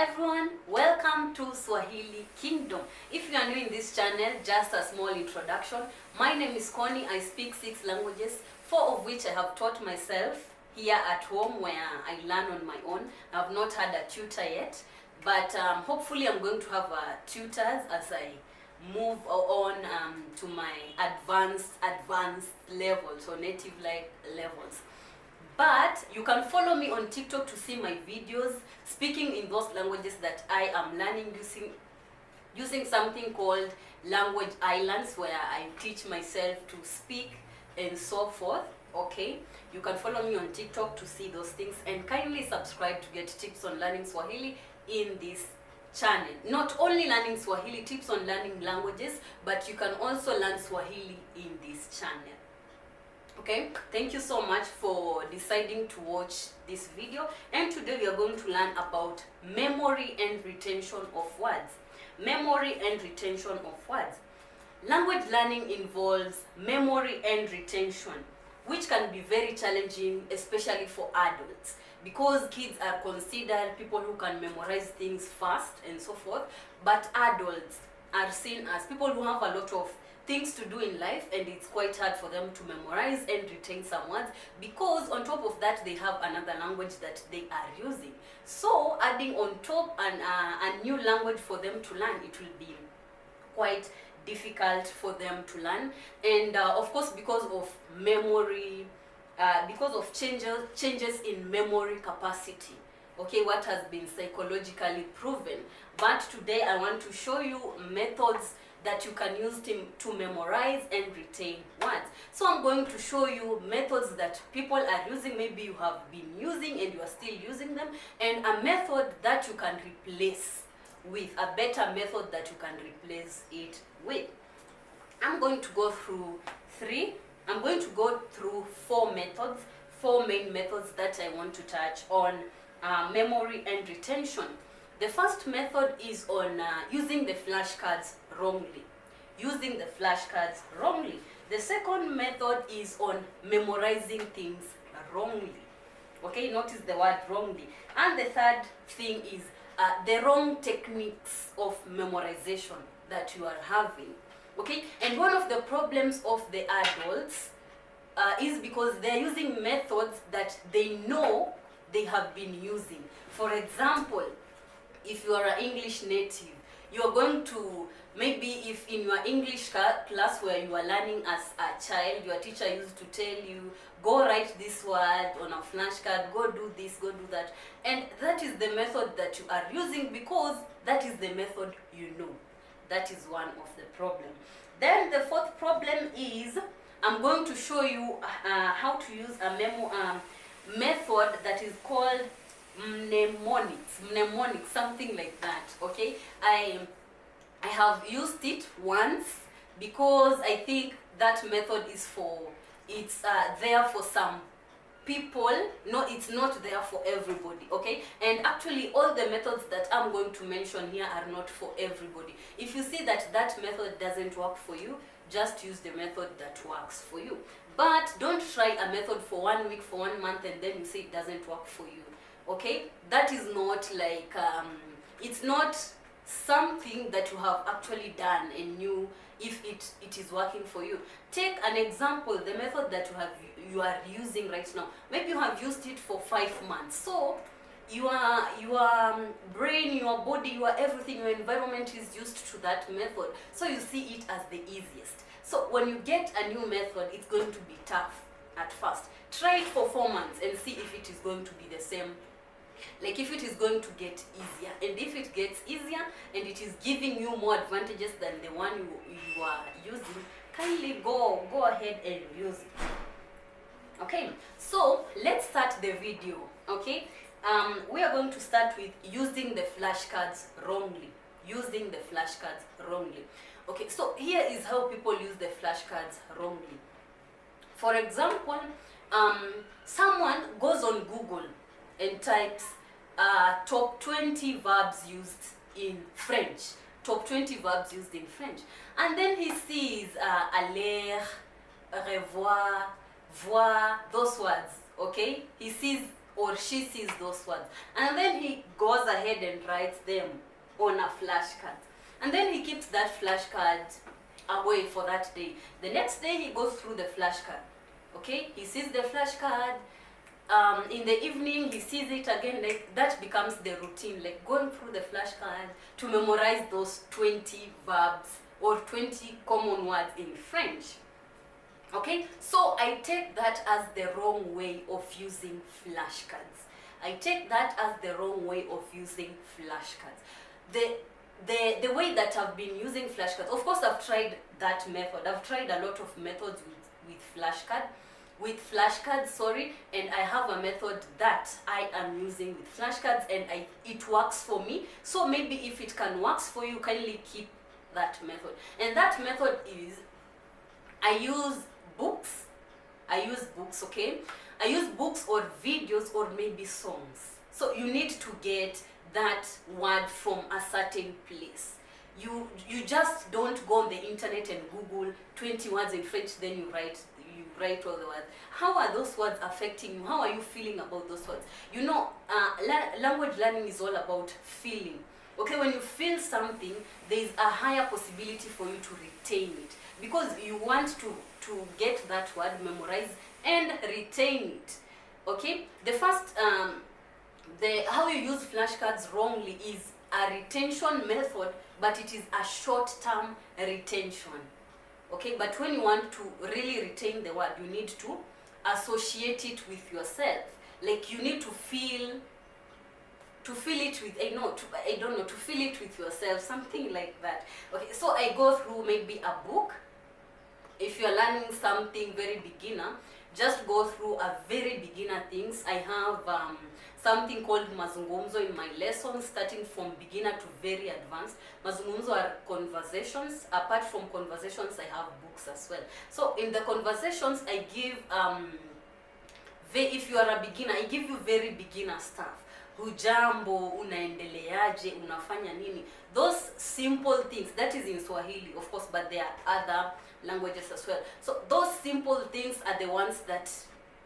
everyone, welcome to Swahili Kingdom. If you are new in this channel, just a small introduction. My name is Connie. I speak 6 languages, 4 of which I have taught myself here at home where I learn on my own. I have not had a tutor yet, but hopefully I'm going to have tutors as I move on to my advanced levels or native levels. But you can follow me on TikTok to see my videos speaking in those languages that I am learning using something called Language Islands, where I teach myself to speak and so forth. Okay, you can follow me on TikTok to see those things, and kindly subscribe to get tips on learning Swahili in this channel. Not only learning Swahili, tips on learning languages, but you can also learn Swahili in this channel. Okay, thank you so much for deciding to watch this video, and today we are going to learn about memory and retention of words. Memory and retention of words. Language learning involves memory and retention, which can be very challenging, especially for adults, because kids are considered people who can memorize things fast and so forth, but adults are seen as people who have a lot of things to do in life, and it's quite hard for them to memorize and retain some words, because on top of that they have another language that they are using. So adding on top a new language for them to learn, it will be quite difficult for them to learn. And of course, because of memory, because of changes in memory capacity, okay, what has been psychologically proven. But today I want to show you methods that you can use to memorize and retain words. So I'm going to show you methods that people are using, maybe you have been using and you are still using them, and a method that you can replace with, a better method that you can replace it with. I'm going to go through four methods, 4 main methods that I want to touch on memory and retention. The first method is on using the flashcards wrongly. Using the flashcards wrongly. The second method is on memorizing things wrongly. Okay, notice the word wrongly. And the third thing is the wrong techniques of memorization that you are having. Okay, and one of the problems of the adults is because they're using methods that they know they have been using. For example, if you are an English native, you are going to, maybe if in your English class where you are learning as a child, your teacher used to tell you, go write this word on a flashcard, go do this, go do that. And that is the method that you are using because that is the method you know. That is one of the problems. Then the fourth problem is, I'm going to show you how to use a method that is called mnemonics, something like that. Okay, I have used it once because I think that method is there for some people. No, it's not there for everybody. Okay, and actually all the methods that I'm going to mention here are not for everybody. If you see that method doesn't work for you, just use the method that works for you. But don't try a method for 1 week, for 1 month, and then you say it doesn't work for you. Okay, that is not like it's not something that you have actually done and knew if it is working for you. Take an example, the method that you are using right now. Maybe you have used it for 5 months. So your brain, your body, your everything, your environment is used to that method. So you see it as the easiest. So when you get a new method, it's going to be tough at first. Try it for 4 months and see if it is going to be the same. Like if it is going to get easier, and if it gets easier and it is giving you more advantages than the one you are using, kindly go ahead and use it. Okay, so let's start the video. Okay, we are going to start with using the flashcards wrongly. Using the flashcards wrongly. Okay, so here is how people use the flashcards wrongly. For example, someone goes on Google and types top 20 verbs used in French. Top 20 verbs used in French. And then he sees aller, revoir, voir, those words, okay? He sees or she sees those words, and then he goes ahead and writes them on a flashcard, and then he keeps that flashcard away for that day. The next day he goes through the flashcard. Okay, he sees the flashcard. In the evening he sees it again. Like that becomes the routine, like going through the flashcard to memorize those 20 verbs or 20 common words in French. Okay, so I take that as the wrong way of using flashcards. I take that as the wrong way of using flashcards. The way that I've been using flashcards, of course I've tried that method. I've tried a lot of methods with flashcards, and I have a method that I am using with flashcards, and it works for me. So maybe if it can work for you, kindly keep that method. And that method is, I use books, okay? I use books or videos or maybe songs. So you need to get that word from a certain place. You just don't go on the internet and Google 20 words in French, then you write all the words. How are those words affecting you? How are you feeling about those words? You know, language learning is all about feeling. Okay, when you feel something, there is a higher possibility for you to retain it, because you want to get that word, memorize and retain it. Okay, the first how you use flashcards wrongly is a retention method, but it is a short-term retention. Okay, but when you want to really retain the word, you need to associate it with yourself. Like you need to feel it with, to feel it with yourself, something like that. Okay, so I go through maybe a book. If you're learning something very beginner, just go through a very beginner things. I have something called mazungumzo in my lessons, starting from beginner to very advanced. Mazungumzo are conversations. Apart from conversations, I have books as well. So in the conversations, I give, if you are a beginner, I give you very beginner stuff. Hujambo, unaendeleaje, unafanya nini? Those simple things, that is in Swahili, of course, but there are other languages as well. So those simple things are the ones that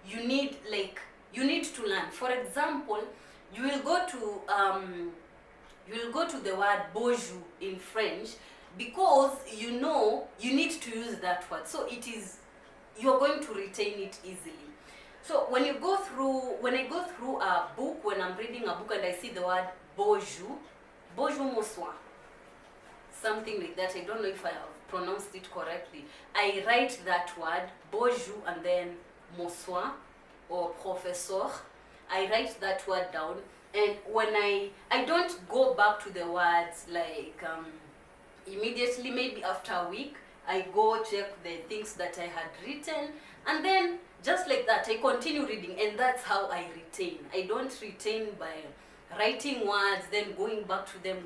you need to learn. For example, you will go to the word bonjour in French, because you know you need to use that word. So you're going to retain it easily. So when I go through a book, when I'm reading a book and I see the word bonjour, bonsoir, something like that, I don't know if I have pronounced it correctly, I write that word, bonjour, and then bonsoir, or professor. I write that word down, and when I don't go back to the words like immediately. Maybe after a week, I go check the things that I had written, and then just like that, I continue reading, and that's how I retain. I don't retain by writing words, then going back to them.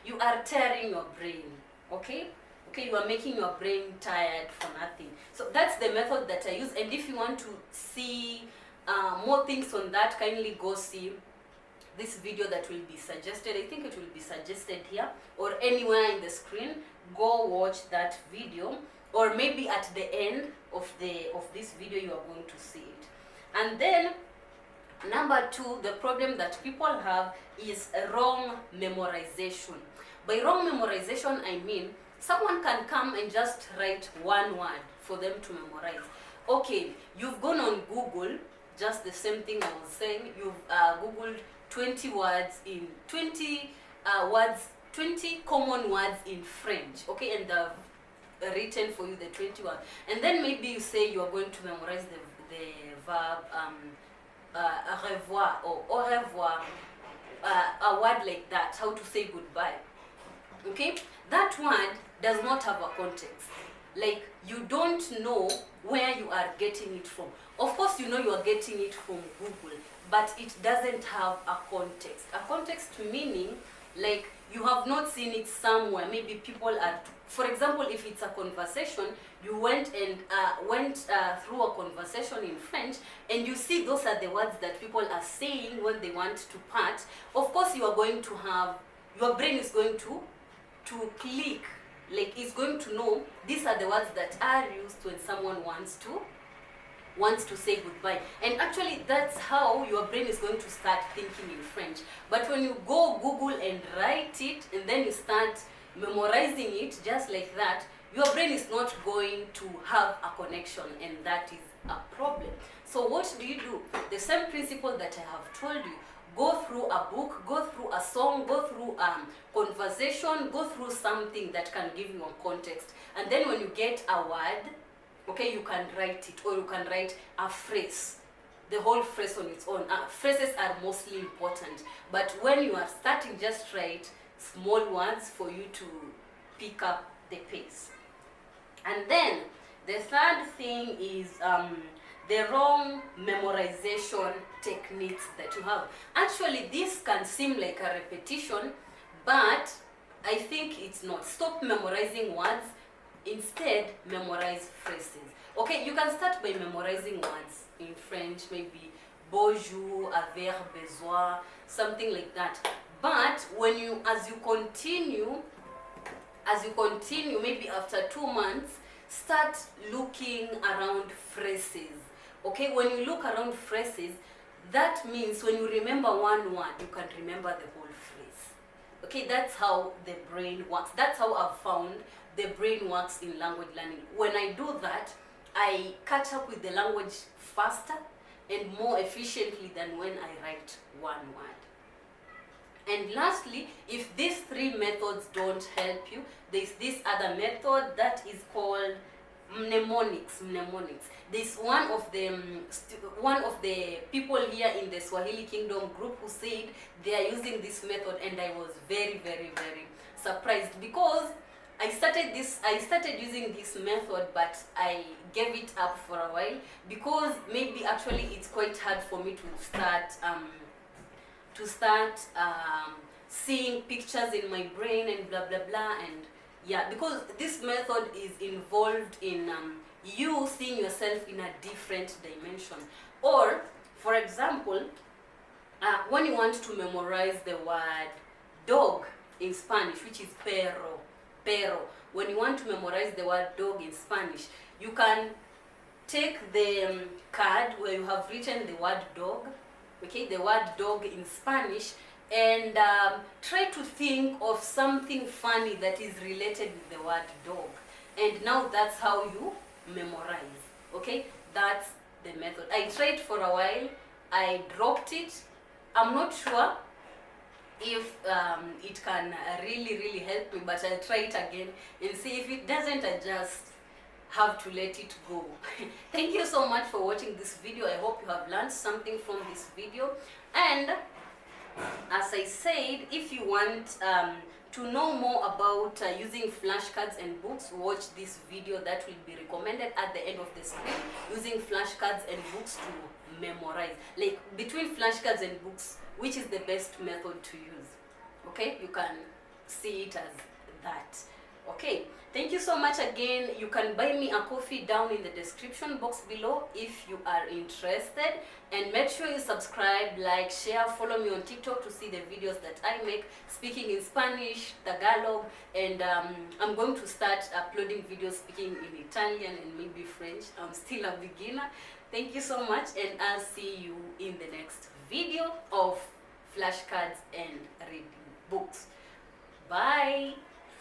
You are tearing your brain, okay? Okay, you are making your brain tired for nothing. So that's the method that I use, and if you want to see more things on that, kindly go see this video that will be suggested. I think it will be suggested here or anywhere in the screen. Go watch that video, or maybe at the end of this video you are going to see it. And then number 2, the problem that people have is wrong memorization. By wrong memorization, I mean someone can come and just write one word for them to memorize. Okay, you've gone on Google, just the same thing I was saying, you've Googled 20 words in 20 common words in French, okay, and written for you the 20 words, and then maybe you say you are going to memorize the verb revoir or au revoir, a word like that, how to say goodbye. Okay, that word does not have a context. Like, you don't know where you are getting it from. Of course, you know you are getting it from Google, but it doesn't have a context. A context meaning, like, you have not seen it somewhere. Maybe people are, for example, if it's a conversation, you went through a conversation in French, and you see those are the words that people are saying when they want to part. Of course, you are going to have, your brain is going to click, like it's going to know these are the words that are used when someone wants to wants to say goodbye. And actually that's how your brain is going to start thinking in French. But when you go Google and write it and then you start memorizing it just like that, your brain is not going to have a connection, and that is a problem. So what do? The same principle that I have told you. Go through a book, go through a song, go through conversation, go through something that can give you a context. And then when you get a word, okay, you can write it, or you can write a phrase, the whole phrase on its own. Phrases are mostly important, but when you are starting, just write small words for you to pick up the pace. And then the third thing is the wrong memorization techniques that you have. Actually, this can seem like a repetition, but I think it's not. Stop memorizing words. Instead, memorize phrases. Okay, you can start by memorizing words in French, maybe bonjour, avoir besoin, something like that. But when you, as you continue, maybe after 2 months, start looking around phrases. Okay, when you look around phrases, that means when you remember one word, you can remember the whole phrase. Okay, that's how the brain works. That's how I've found the brain works in language learning. When I do that, I catch up with the language faster and more efficiently than when I write one word. And lastly, if these 3 methods don't help you, there's this other method that is called mnemonics. There's one of the people here in the Swahili Kingdom group who said they are using this method, and I was very, very, very surprised, because I started using this method, but I gave it up for a while because maybe actually it's quite hard for me to start seeing pictures in my brain and blah blah blah. And yeah, because this method is involved in you seeing yourself in a different dimension. Or for example, when you want to memorize the word dog in Spanish, which is perro, when you want to memorize the word dog in Spanish, you can take the card where you have written the word dog, okay, the word dog in Spanish, and try to think of something funny that is related with the word dog. And now that's how you memorize. Okay, that's the method. I tried for a while, I dropped it. I'm not sure if it can really help me, but I'll try it again and see. If it doesn't, I just have to let it go. Thank you so much for watching this video. I hope you have learned something from this video. And as I said, if you want to know more about using flashcards and books, watch this video that will be recommended at the end of the screen. Using flashcards and books to memorize. Like, between flashcards and books, which is the best method to use? Okay, you can see it as that. Okay, thank you so much again. You can buy me a coffee down in the description box below if you are interested. And make sure you subscribe, like, share, follow me on TikTok to see the videos that I make speaking in Spanish, Tagalog, and I'm going to start uploading videos speaking in Italian and maybe French. I'm still a beginner. Thank you so much, and I'll see you in the next video of flashcards and reading books. Bye.